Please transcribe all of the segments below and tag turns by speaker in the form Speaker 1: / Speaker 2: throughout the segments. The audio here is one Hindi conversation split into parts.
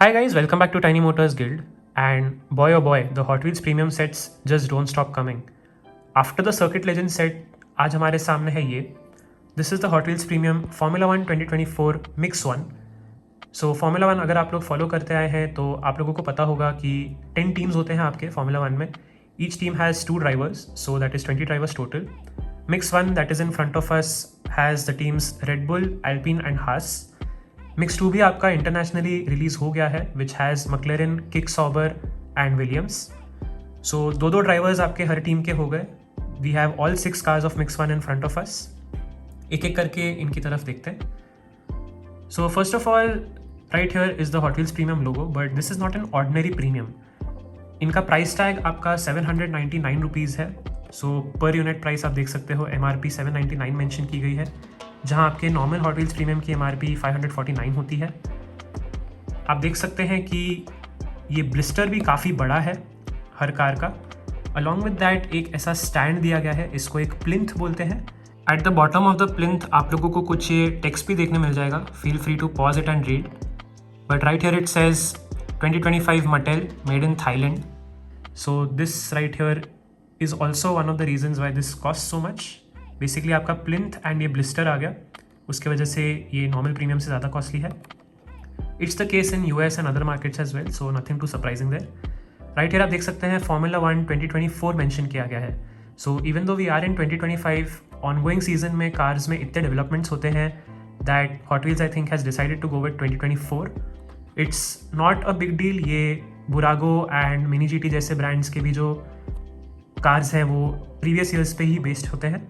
Speaker 1: Hi guys, welcome back to Tiny Motors Guild. And boy oh boy, the Hot Wheels premium sets just don't stop coming. After the Circuit Legend set, आज हमारे सामने है ये. This is the Hot Wheels Premium Formula 1 2024 Mix 1. So Formula 1 अगर आप लोग फॉलो करते आए हैं तो आप लोगों को पता होगा कि 10 टीम्स होते हैं आपके Formula 1 में. Each team has 2 drivers, so that is 20 drivers total. Mix 1 that is in front of us has the teams Red Bull, Alpine and Haas. Mix 2 भी आपका इंटरनेशनली रिलीज हो गया है which has McLaren, kick Sauber and Williams. So दो ड्राइवर्स आपके हर टीम के हो गए. We have all 6 cars of mix 1 in front of us. एक एक करके इनकी तरफ देखते हैं. So first of all right here is the hot wheels premium logo, but this is not an ordinary premium. इनका प्राइस टैग आपका 799 रुपीज़ है. सो पर यूनिट प्राइस आप देख सकते हो MRP 799 मेंशन की गई है, जहां आपके नॉर्मल हॉट व्हील्स प्रीमियम की MRP 549 होती है. आप देख सकते हैं कि ये ब्लिस्टर भी काफ़ी बड़ा है हर कार का. अलॉन्ग विद दैट एक ऐसा स्टैंड दिया गया है, इसको एक प्लिंथ बोलते हैं. At the bottom of the plinth आप लोगों को कुछ ये टेक्स्ट भी देखने मिल जाएगा. Feel free to pause it and read. But right here it says 2025 Mattel made in Thailand. So this right here is also one of the reasons why this cost so much. Basically आपका प्लिंथ एंड ये ब्लिस्टर आ गया, उसके वजह से ये नॉर्मल प्रीमियम से ज़्यादा कॉस्टली है. It's the case in US and other markets as well, so nothing too surprising there. Right here आप देख सकते हैं Formula 1 2024 मेंशन किया गया है. So even though we are in 2025 ongoing season में कार्स में इतने डेवलपमेंट्स होते हैं that Hot Wheels I think has decided to go with 2024. It's not a big deal. ये बुरागो एंड मिनी GT जैसे ब्रांड्स के भी जो कार्स हैं वो प्रीवियस ईयर्स पे ही बेस्ड होते हैं.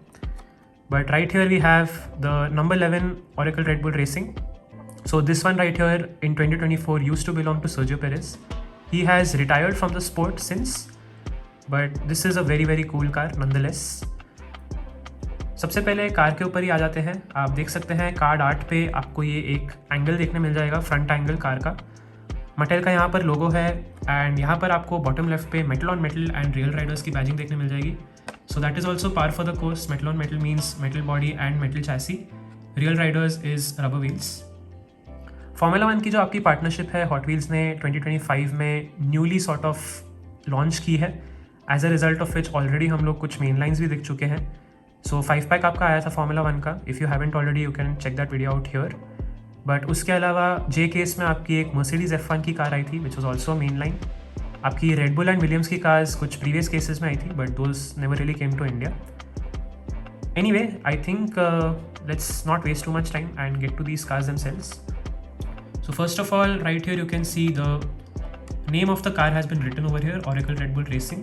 Speaker 1: But right here we have the number 11 Oracle Red Bull Racing. So this one right here in 2024 used to belong to Sergio Perez. He has retired from the sport since, but this is a very cool car nonetheless. सबसे पहले कार के ऊपर ही आ जाते हैं. आप देख सकते हैं कार्ड आर्ट पे आपको ये एक एंगल देखने मिल जाएगा, फ्रंट एंगल कार का. मटेल का यहाँ पर लोगो है एंड यहाँ पर आपको बॉटम लेफ्ट पे metal on metal and real Riders की बैजिंग देखने मिल जाएगी. So that is also par for the course. Metal on metal means metal body and metal chassis. Real Riders is rubber wheels. Formula 1 की जो आपकी पार्टनरशिप है Hot Wheels ने 2025 में न्यूली सॉर्ट ऑफ लॉन्च की है. As a result of which already हम लोग कुछ मेन लाइन्स भी दिख चुके हैं. सो 5 पैक आपका आया था Formula 1 का. If you haven't already you can check that video out here. But उसके अलावा जे केस में आपकी एक Mercedes F1 की कार आई थी which was also main line. आपकी रेड बुल एंड विलियम्स की कार्स कुछ प्रीवियस केसेस में आई थी, but those never really came to India. Anyway I think let's not waste too much time and get to these cars themselves. So first of all right here you can see the name of the car has been written over here, Oracle Red Bull Racing.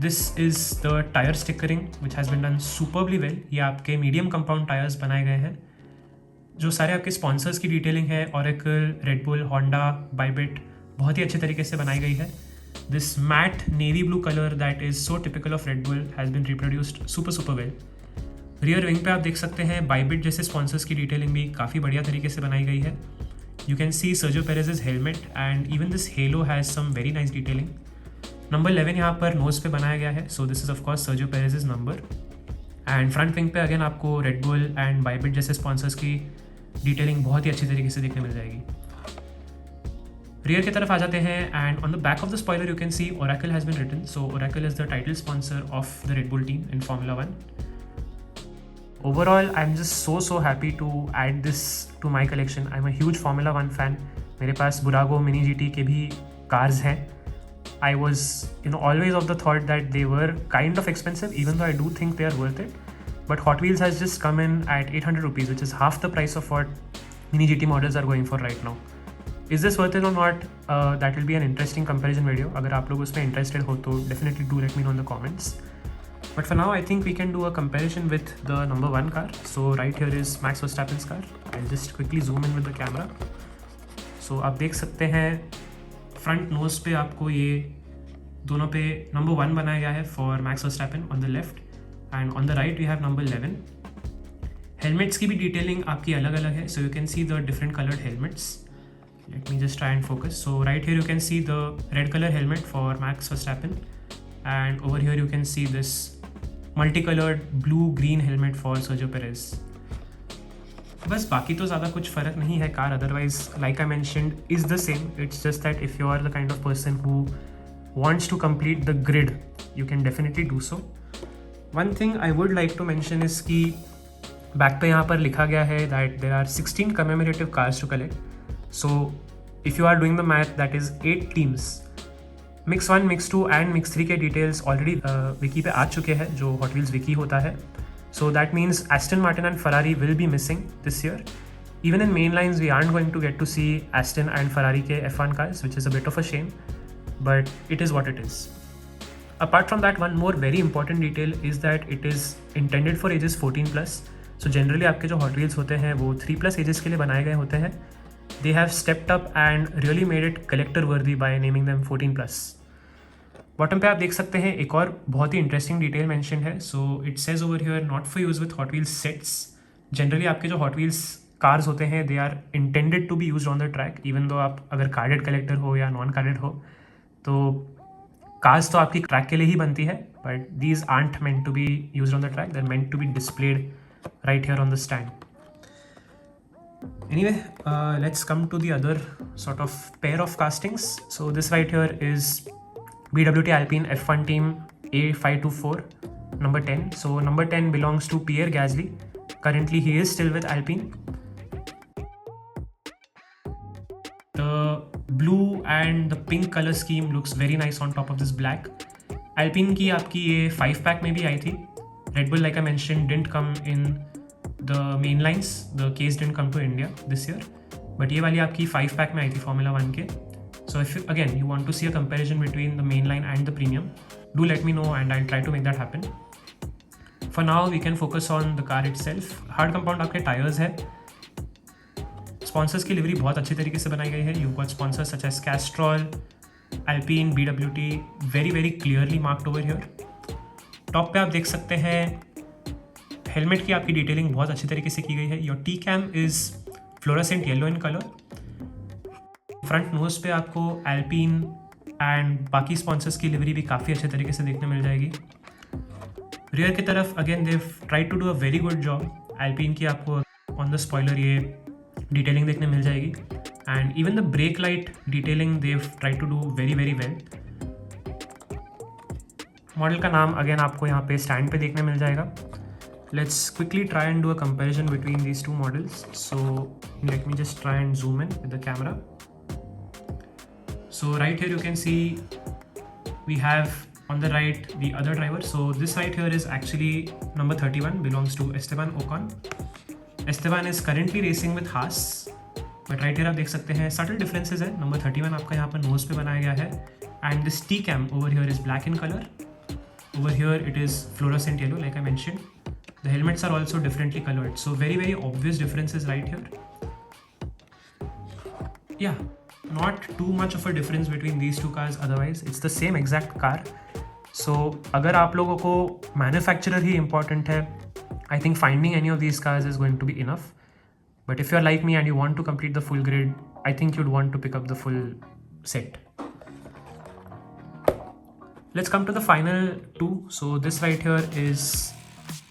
Speaker 1: This is the tyre stickering which has been done superbly well. ये आपके मीडियम कंपाउंड टायर्स बनाए गए हैं. जो सारे आपके स्पॉन्सर्स की डिटेलिंग है Oracle, Red Bull, Honda, Bybit, बहुत ही अच्छे तरीके से बनाई गई है. This matte navy blue colour that is so typical of Red Bull has been reproduced super well. Rear wing पे आप देख सकते हैं बाइबिट जैसे स्पॉन्सर्स की डिटेलिंग भी काफ़ी बढ़िया तरीके से बनाई गई है. You can see Sergio Perez helmet and even this halo has some very nice detailing. Number 11 यहाँ पर नोज पे बनाया गया है, so this is of course Sergio Perez number. And front wing पे अगेन आपको रेड बुल एंड बाइबिट जैसे स्पॉन्सर्स की डिटेलिंग बहुत ही अच्छी तरीके से देखने मिल जाएगी. रियर की तरफ आ जाते हैं and on the back of the spoiler you can see Oracle has been written. So Oracle is the title sponsor of the Red Bull team in Formula 1. Overall I am just so happy to add this to my collection. I am a huge Formula 1 fan. मेरे पास बुरागो मिनी GT के भी कार्स हैं. I was always of the thought that they were kind of expensive, even though I do think they are worth it. But Hot Wheels has just come in at 800 rupees which is half the price of what Mini GT models are going for right now. Is this worth it or not? That will be an interesting comparison video. अगर आप लोग उसमें interested हो तो definitely do let me know in the comments. But for now, I think we can do a comparison with the number 1 car. So right here is Max Verstappen's car. I'll just quickly zoom in with the camera. So आप देख सकते हैं front nose पे आपको ये दोनों पे number 1 बनाया गया है for Max Verstappen on the left, and on the right we have number 11. Helmets की भी detailing आपकी अलग अलग है. So you can see the different colored helmets. Let me just try and focus. So right here you can see the red color helmet for Max Verstappen, and over here you can see this multicolored blue green helmet for Sergio Perez. बस बाकी तो ज़्यादा कुछ फ़र्क नहीं है car, otherwise like I mentioned is the same. It's just that if you are the kind of person who wants to complete the grid, you can definitely do so. One thing I would like to mention is कि बैक पे यहाँ पर लिखा गया है that there are 16 commemorative cars to collect. So if you are doing the math, that is 8 teams. Mix 1, Mix 2 and Mix 3 के डिटेल्स ऑलरेडी विकी पे आ चुके हैं जो हॉट व्हील्स विकी होता है. So that means Aston Martin and Ferrari will be missing this year. Even in main lines, we aren't going to get to see Aston and Ferrari के F1 cars, which is a bit of a shame. But it is what it is. Apart from that, one more very important detail is that it is intended for ages 14 plus. So generally आपके जो Hot Wheels होते हैं वो 3+ ages के लिए बनाए गए होते हैं. They have stepped up and really made it collector worthy by naming them 14 plus. Bottom पे आप देख सकते हैं एक और बहुत ही इंटरेस्टिंग डिटेल मेंशन है. So it says over here not for use with Hot Wheels sets. Generally आपके जो हॉट व्हील्स कार्स होते हैं they are intended to be use on the track. Even though आप अगर कार्डेड कलेक्टर हो या नॉन कार्डेड हो तो कार्स तो आपकी ट्रैक के लिए ही बनती है, but these aren't meant to be use on the track, they are meant to be displayed right here on the stand. Anyway, let's come to the other sort of pair of castings. So this right here is BWT Alpine F1 team A524 number 10. So number 10 belongs to Pierre Gasly. Currently he is still with Alpine. The blue and the pink color scheme looks very nice on top of this black. Alpine की आपकी ये 5-pack में भी आई थी. Red Bull, like I mentioned, didn't come in the main lines. The case didn't come to India this year. But ये वाली आपकी 5-pack में आई थी Formula 1 के. So if again you want to see a comparison between the mainline and the premium, do let me know and I'll try to make that happen. For now we can focus on the car itself. Hard compound आपके टायर्स है. स्पॉन्सर्स की लिवरी बहुत अच्छी तरीके से बनाई गई है. You got sponsors such as Castrol, Alpine, BWT, very very clearly marked over here. Top पे आप देख सकते हैं हेलमेट की आपकी डिटेलिंग बहुत अच्छी तरीके से की गई है. Your T cam is fluorescent yellow in colour. Front nose पे आपको Alpine एंड बाकी स्पॉन्सर्स की लिवरी भी काफ़ी अच्छे तरीके से देखने मिल जाएगी. रियर की तरफ again they try to do a very good job. Alpine की आपको ऑन द स्पॉइलर ये डिटेलिंग देखने मिल जाएगी and even the brake light detailing they try to do very very well. Model का नाम अगेन आपको यहाँ पे स्टैंड पे देखने मिल जाएगा. Let's quickly try and do a comparison between these two models. So let me just try and zoom in with the camera. So right here you can see we have on the right the other driver. So this right here is actually number 31, belongs to Esteban Ocon. Esteban is currently racing with Haas, but right here आप देख सकते हैं subtle differences है. Number 31 आपका यहाँ पर nose पे बनाया गया है and this T-cam over here is black in color. Over here it is fluorescent yellow like I mentioned. The helmets are also differently colored, so very very obvious differences right here. Yeah, not too much of a difference between these two cars, otherwise it's the same exact car. So अगर आप लोगों को manufacturer ही important है, I think finding any of these cars is going to be enough. But if you're like me and you want to complete the full grid, I think you'd want to pick up the full set. Let's come to the final two. So this right here is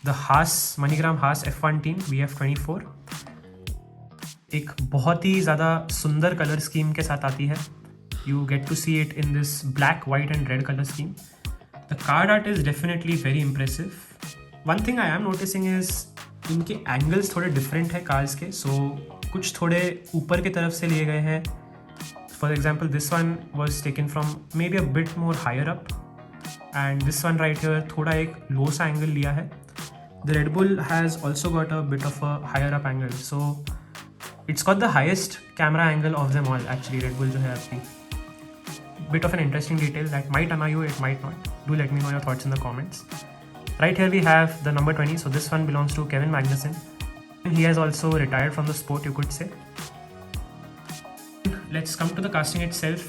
Speaker 1: the Haas, MoneyGram Haas F1 team VF24. एक बहुत ही ज़्यादा सुंदर कलर स्कीम के साथ आती है. You get to see it in this black, white and red colour scheme. The card art is definitely very impressive. One thing I am noticing is इनके एंगल्स थोड़े डिफरेंट है कार्स के. सो कुछ थोड़े ऊपर की तरफ से लिए गए हैं. For example this one was taken from maybe a bit more higher up and this one right here थोड़ा एक लो सा एंगल लिया है. The Red Bull has also got a bit of a higher up angle. So it's got the highest camera angle of them all actually. Red Bull जो है आपकी, bit of an interesting detail that might annoy you, it might not. Do let me know your thoughts in the comments. Right here we have the number 20. So this one belongs to Kevin Magnussen. He has also retired from the sport, you could say. Let's come to the casting itself.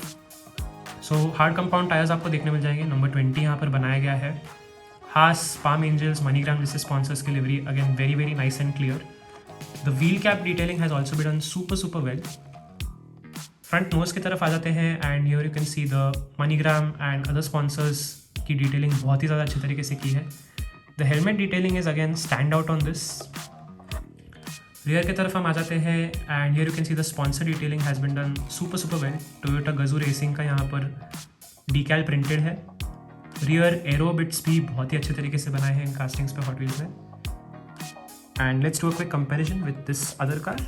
Speaker 1: So hard compound tires आपको देखने मिल जाएंगे. Number 20 यहाँ पर बनाया गया है. Haas, Palm Angels, MoneyGram जैसे sponsors की livery again very very nice and clear. The wheel cap detailing has also been done super well. Front nose की तरफ आ जाते हैं and here you can see the MoneyGram and other sponsors की detailing बहुत ही ज़्यादा अच्छी तरीके से की है. The helmet detailing is again stand out on this. Rear की तरफ हम आ जाते हैं and here you can see the sponsor detailing has been done super well. Toyota Gaju racing का यहाँ पर डीकैल प्रिंटेड है। रियर एरो बिट्स भी बहुत ही अच्छे तरीके से बनाए हैं इन कास्टिंग्स पे हॉट व्हील्स में। And let's do a quick comparison with this other car.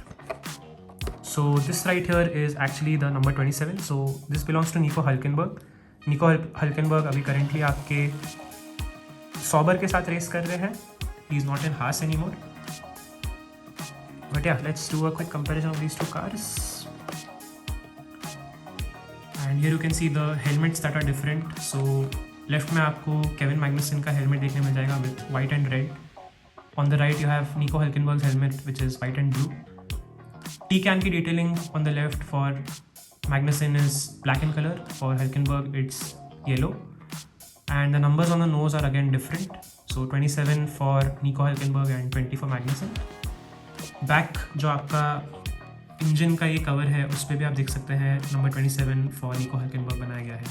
Speaker 1: So this right here is actually the number 27। So this belongs to निको हल्केनबर्ग। निको हल्केनबर्ग अभी करेंटली आपके सॉबर के साथ रेस कर रहे हैं। He is not in Haas any more. But yeah let's do a quick comparison of these two cars. And here you can see the helmets that are different. So left में आपको केविन मैग्नुसन का हेलमेट देखने मिल जाएगा with white and red. On the right you have Nico Hulkenberg helmet which is white and blue. T-can की detailing on the left for Magnussen is black in color, for Hülkenberg it's yellow, and the numbers on the nose are again different. So 27 for Nico Hülkenberg and 20 for Magnussen. Back जो आपका इंजन का ये कवर है उस पर भी आप देख सकते हैं नंबर 27 for Nico Hülkenberg बनाया गया है।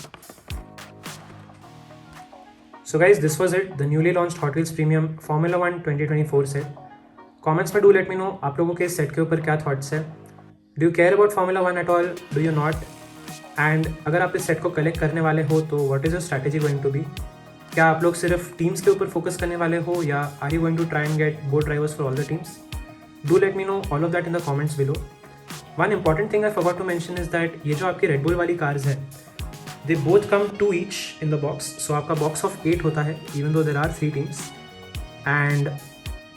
Speaker 1: So guys, this was it, the newly launched Hot Wheels Premium Formula 1 2024 set. Comments में डू लेट मी नो आप लोगों के सेट के ऊपर क्या थॉट्स है। Do you care about Formula 1 at all, do you not? And अगर आप इस सेट को कलेक्ट करने वाले हो तो what is your strategy going to be? क्या आप लोग सिर्फ टीम्स के ऊपर फोकस करने वाले हो या are you going to try and get both drivers for all the teams? Do let me know all of that in the comments below. One important thing I forgot to mention is that ये जो आपकी रेड बुल वाली कार्स है they both come 2 each in the box. So आपका बॉक्स ऑफ 8 होता है even though there are 3 teams. And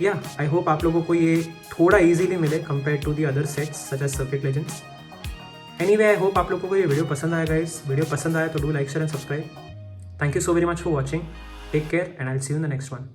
Speaker 1: या आई होप आप लोगों को ये थोड़ा ईजीली मिले compare to the other sets such as Circuit Legends. Anyway I hope आप लोगों को ये वीडियो पसंद आएगा। इस वीडियो पसंद आया तो do like share and subscribe. Thank you so very much for watching. Take care and I will see you in the next one.